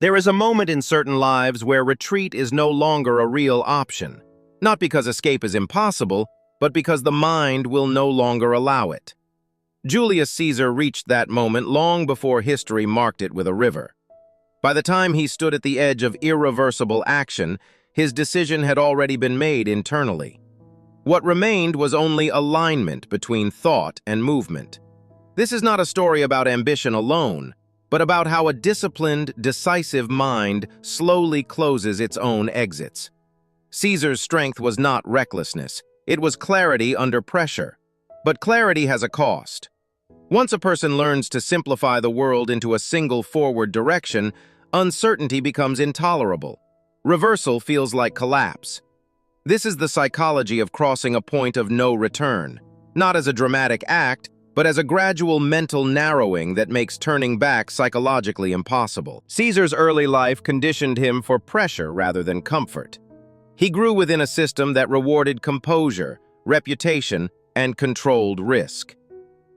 There is a moment in certain lives where retreat is no longer a real option, not because escape is impossible, but because the mind will no longer allow it. Julius Caesar reached that moment long before history marked it with a river. By the time he stood at the edge of irreversible action, his decision had already been made internally. What remained was only alignment between thought and movement. This is not a story about ambition alone, but about how a disciplined, decisive mind slowly closes its own exits. Caesar's strength was not recklessness, it was clarity under pressure. But clarity has a cost. Once a person learns to simplify the world into a single forward direction, uncertainty becomes intolerable. Reversal feels like collapse. This is the psychology of crossing a point of no return, not as a dramatic act, but as a gradual mental narrowing that makes turning back psychologically impossible. Caesar's early life conditioned him for pressure rather than comfort. He grew within a system that rewarded composure, reputation, and controlled risk.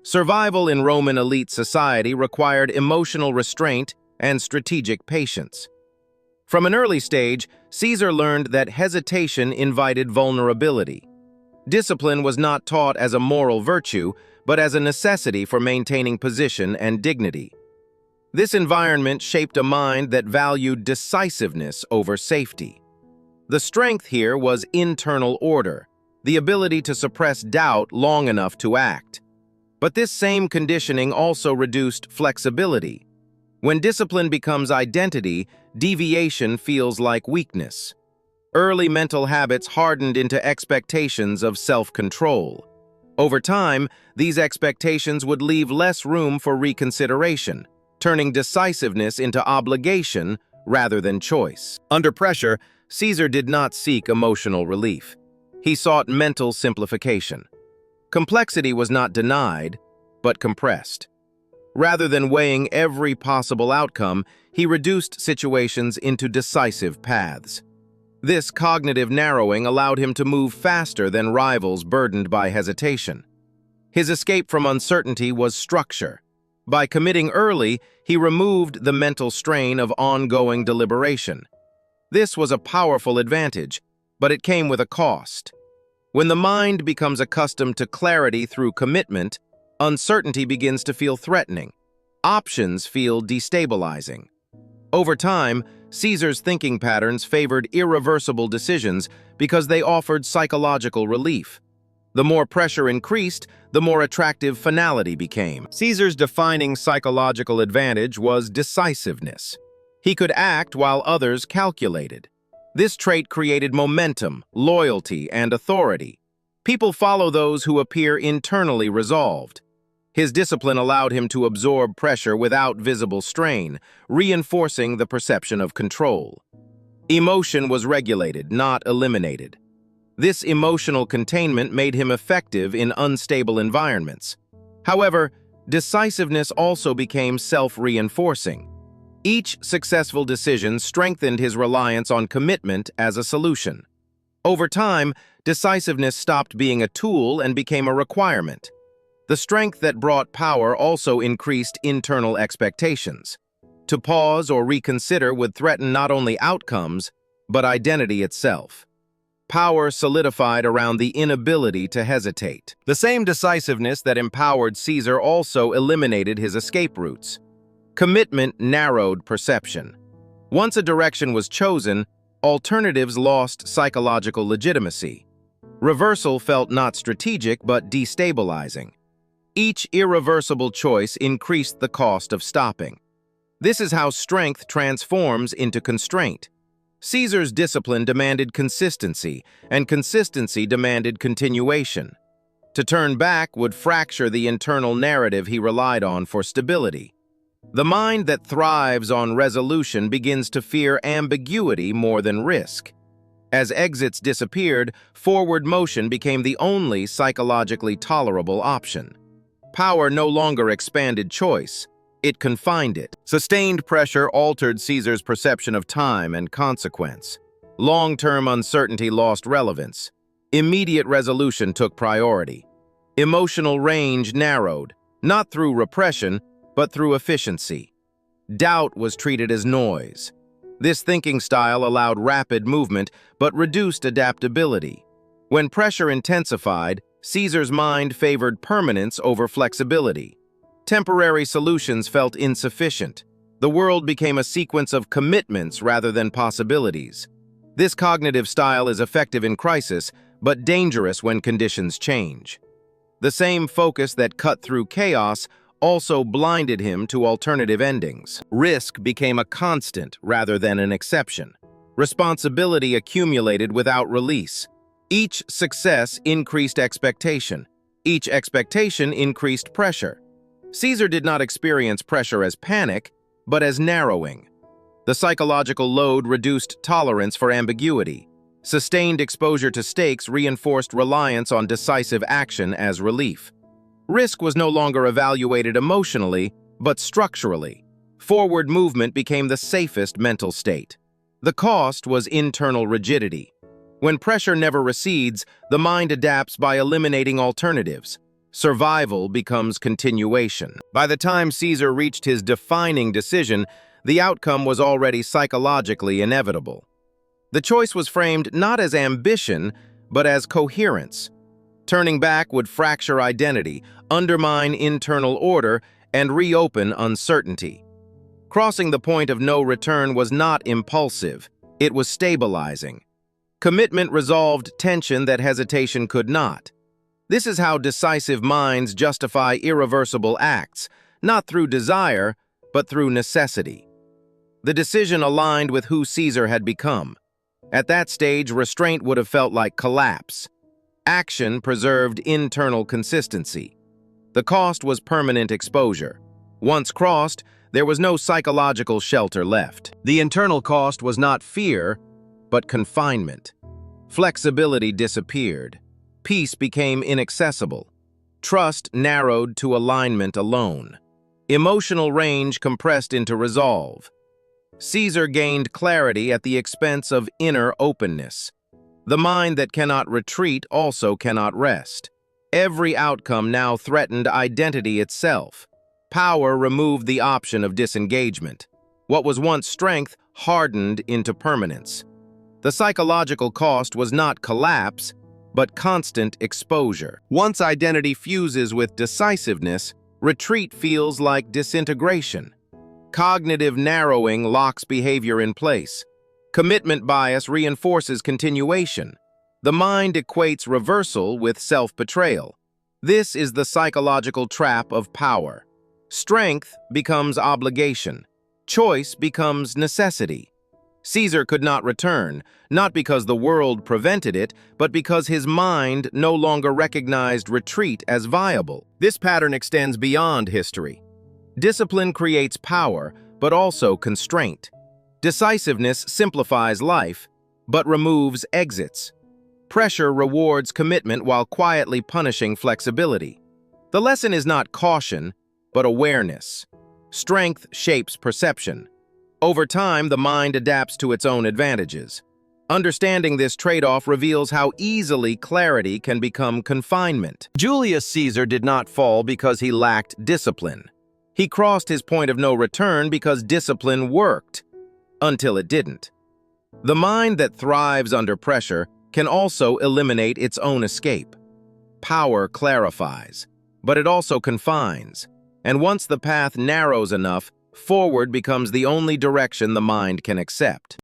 Survival in Roman elite society required emotional restraint and strategic patience. From an early stage, Caesar learned that hesitation invited vulnerability. Discipline was not taught as a moral virtue, but as a necessity for maintaining position and dignity. This environment shaped a mind that valued decisiveness over safety. The strength here was internal order, the ability to suppress doubt long enough to act. But this same conditioning also reduced flexibility. When discipline becomes identity, deviation feels like weakness. Early mental habits hardened into expectations of self-control. Over time, these expectations would leave less room for reconsideration, turning decisiveness into obligation rather than choice. Under pressure, Caesar did not seek emotional relief. He sought mental simplification. Complexity was not denied, but compressed. Rather than weighing every possible outcome, he reduced situations into decisive paths. This cognitive narrowing allowed him to move faster than rivals burdened by hesitation. His escape from uncertainty was structure. By committing early, he removed the mental strain of ongoing deliberation. This was a powerful advantage, but it came with a cost. When the mind becomes accustomed to clarity through commitment, uncertainty begins to feel threatening. Options feel destabilizing. Over time, Caesar's thinking patterns favored irreversible decisions because they offered psychological relief. The more pressure increased, the more attractive finality became. Caesar's defining psychological advantage was decisiveness. He could act while others calculated. This trait created momentum, loyalty, and authority. People follow those who appear internally resolved. His discipline allowed him to absorb pressure without visible strain, reinforcing the perception of control. Emotion was regulated, not eliminated. This emotional containment made him effective in unstable environments. However, decisiveness also became self-reinforcing. Each successful decision strengthened his reliance on commitment as a solution. Over time, decisiveness stopped being a tool and became a requirement. The strength that brought power also increased internal expectations. To pause or reconsider would threaten not only outcomes, but identity itself. Power solidified around the inability to hesitate. The same decisiveness that empowered Caesar also eliminated his escape routes. Commitment narrowed perception. Once a direction was chosen, alternatives lost psychological legitimacy. Reversal felt not strategic but destabilizing. Each irreversible choice increased the cost of stopping. This is how strength transforms into constraint. Caesar's discipline demanded consistency, and consistency demanded continuation. To turn back would fracture the internal narrative he relied on for stability. The mind that thrives on resolution begins to fear ambiguity more than risk. As exits disappeared, forward motion became the only psychologically tolerable option. Power no longer expanded choice, it confined it. Sustained pressure altered Caesar's perception of time and consequence. Long-term uncertainty lost relevance. Immediate resolution took priority. Emotional range narrowed, not through repression, but through efficiency. Doubt was treated as noise. This thinking style allowed rapid movement but reduced adaptability. When pressure intensified, Caesar's mind favored permanence over flexibility. Temporary solutions felt insufficient. The world became a sequence of commitments rather than possibilities. This cognitive style is effective in crisis, but dangerous when conditions change. The same focus that cut through chaos also blinded him to alternative endings. Risk became a constant rather than an exception. Responsibility accumulated without release. Each success increased expectation. Each expectation increased pressure. Caesar did not experience pressure as panic, but as narrowing. The psychological load reduced tolerance for ambiguity. Sustained exposure to stakes reinforced reliance on decisive action as relief. Risk was no longer evaluated emotionally, but structurally. Forward movement became the safest mental state. The cost was internal rigidity. When pressure never recedes, the mind adapts by eliminating alternatives. Survival becomes continuation. By the time Caesar reached his defining decision, the outcome was already psychologically inevitable. The choice was framed not as ambition, but as coherence. Turning back would fracture identity, undermine internal order, and reopen uncertainty. Crossing the point of no return was not impulsive, it was stabilizing. Commitment resolved tension that hesitation could not. This is how decisive minds justify irreversible acts, not through desire, but through necessity. The decision aligned with who Caesar had become. At that stage, restraint would have felt like collapse. Action preserved internal consistency. The cost was permanent exposure. Once crossed, there was no psychological shelter left. The internal cost was not fear, but confinement. Flexibility disappeared. Peace became inaccessible. Trust narrowed to alignment alone. Emotional range compressed into resolve. Caesar gained clarity at the expense of inner openness. The mind that cannot retreat also cannot rest. Every outcome now threatened identity itself. Power removed the option of disengagement. What was once strength hardened into permanence. The psychological cost was not collapse, but constant exposure. Once identity fuses with decisiveness, retreat feels like disintegration. Cognitive narrowing locks behavior in place. Commitment bias reinforces continuation. The mind equates reversal with self-betrayal. This is the psychological trap of power. Strength becomes obligation. Choice becomes necessity. Caesar could not return, not because the world prevented it, but because his mind no longer recognized retreat as viable. This pattern extends beyond history. Discipline creates power, but also constraint. Decisiveness simplifies life, but removes exits. Pressure rewards commitment while quietly punishing flexibility. The lesson is not caution, but awareness. Strength shapes perception. Over time, the mind adapts to its own advantages. Understanding this trade-off reveals how easily clarity can become confinement. Julius Caesar did not fall because he lacked discipline. He crossed his point of no return because discipline worked, until it didn't. The mind that thrives under pressure can also eliminate its own escape. Power clarifies, but it also confines. And once the path narrows enough, forward becomes the only direction the mind can accept.